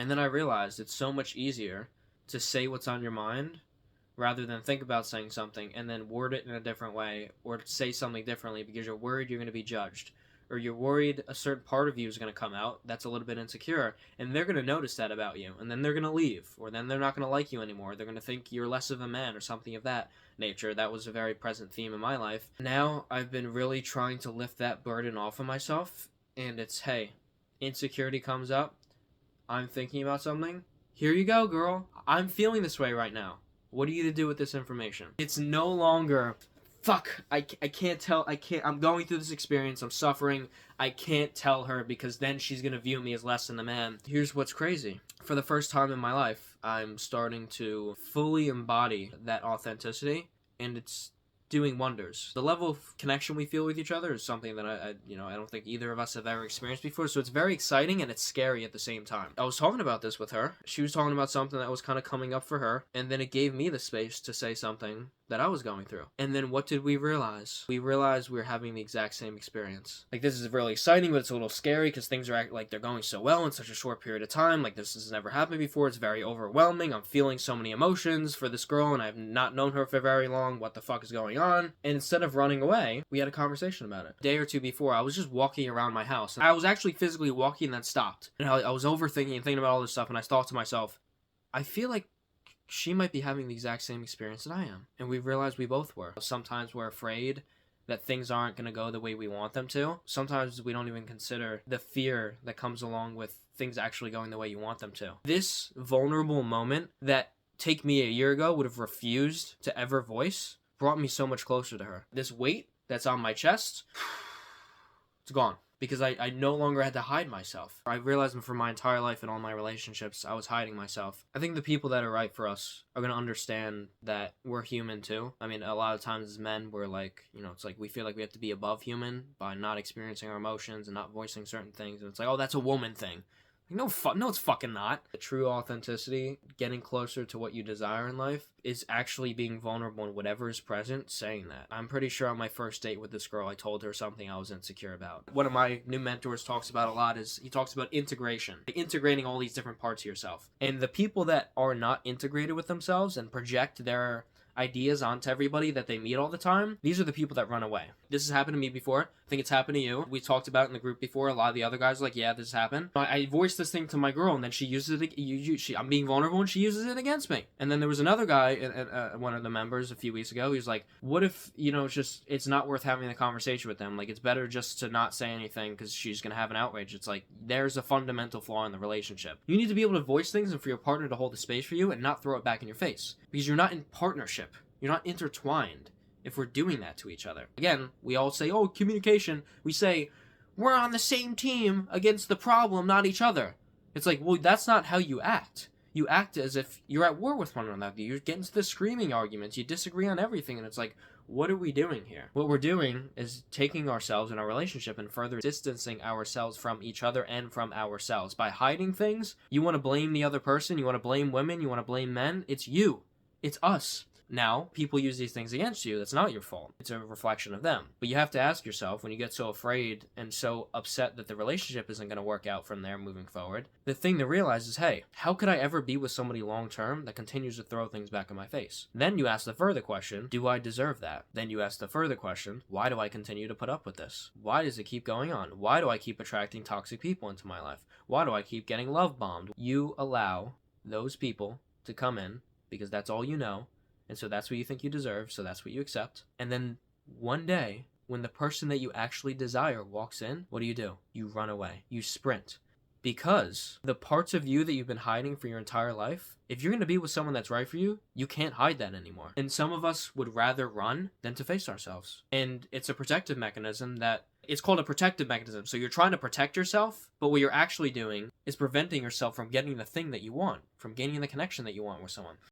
And then I realized it's so much easier to say what's on your mind rather than think about saying something and then word it in a different way or say something differently because you're worried you're going to be judged, or you're worried a certain part of you is going to come out that's a little bit insecure, and they're going to notice that about you, and then they're going to leave, or then they're not going to like you anymore. They're going to think you're less of a man or something of that nature. That was a very present theme in my life. Now I've been really trying to lift that burden off of myself, and it's, hey, insecurity comes up, I'm thinking about something, here you go, girl. I'm feeling this way right now. What are you to do with this information? It's no longer, fuck, I can't tell, I'm going through this experience, I'm suffering, I can't tell her because then she's gonna view me as less than a man. Here's what's crazy. For the first time in my life, I'm starting to fully embody that authenticity, and it's doing wonders. The level of connection we feel with each other is something that I don't think either of us have ever experienced before, so it's very exciting and it's scary at the same time. I was talking about this with her. She was talking about something that was kind of coming up for her, and then it gave me the space to say something that I was going through. And then what did we realize? We realized we were having the exact same experience. Like, this is really exciting, but it's a little scary because things are like they're going so well in such a short period of time. Like, this has never happened before. It's very overwhelming. I'm feeling so many emotions for this girl, and I've not known her for very long. What the fuck is going on? And instead of running away, we had a conversation about it. A day or two before, I was just walking around my house. I was actually physically walking and then stopped. And I was overthinking and thinking about all this stuff, and I thought to myself, I feel like she might be having the exact same experience that I am. And we realized we both were. Sometimes we're afraid that things aren't going to go the way we want them to. Sometimes we don't even consider the fear that comes along with things actually going the way you want them to. This vulnerable moment that, take me a year ago, would have refused to ever voice, brought me so much closer to her. This weight that's on my chest, it's gone. Because I no longer had to hide myself. I realized for my entire life in all my relationships, I was hiding myself. I think the people that are right for us are going to understand that we're human too. I mean, a lot of times as men, we're like, it's like we feel like we have to be above human by not experiencing our emotions and not voicing certain things. And it's like, oh, that's a woman thing. No, it's fucking not. The true authenticity, getting closer to what you desire in life, is actually being vulnerable in whatever is present, saying that. I'm pretty sure on my first date with this girl, I told her something I was insecure about. One of my new mentors talks about a lot is, he talks about integration. Integrating all these different parts of yourself. And the people that are not integrated with themselves and project their ideas onto everybody that they meet all the time, these are the people that run away. This has happened to me before. I think it's happened to you. We talked about it in the group before. A lot of the other guys are like, yeah, this happened. I voiced this thing to my girl, and then she uses it. I'm being vulnerable, and she uses it against me. And then there was another guy, one of the members a few weeks ago, he was like, what if, it's not worth having the conversation with them? Like, it's better just to not say anything because she's going to have an outrage. It's like, there's a fundamental flaw in the relationship. You need to be able to voice things and for your partner to hold the space for you and not throw it back in your face. Because you're not in partnership. You're not intertwined if we're doing that to each other. Again, we all say, oh, communication. We say, we're on the same team against the problem, not each other. It's like, well, that's not how you act. You act as if you're at war with one another. You get into the screaming arguments. You disagree on everything. And it's like, what are we doing here? What we're doing is taking ourselves in our relationship and further distancing ourselves from each other and from ourselves. By hiding things, you want to blame the other person. You want to blame women. You want to blame men. It's you. It's us. Now, people use these things against you. That's not your fault. It's a reflection of them. But you have to ask yourself, when you get so afraid and so upset that the relationship isn't going to work out from there moving forward, the thing to realize is, hey, how could I ever be with somebody long-term that continues to throw things back in my face? Then you ask the further question, do I deserve that? Then you ask the further question, why do I continue to put up with this? Why does it keep going on? Why do I keep attracting toxic people into my life? Why do I keep getting love bombed? You allow those people to come in because that's all you know. And so that's what you think you deserve, so that's what you accept. And then one day, when the person that you actually desire walks in, what do? You run away. You sprint. Because the parts of you that you've been hiding for your entire life, if you're going to be with someone that's right for you, you can't hide that anymore. And some of us would rather run than to face ourselves. And it's a protective mechanism that, it's called a protective mechanism. So you're trying to protect yourself, but what you're actually doing is preventing yourself from getting the thing that you want, from gaining the connection that you want with someone.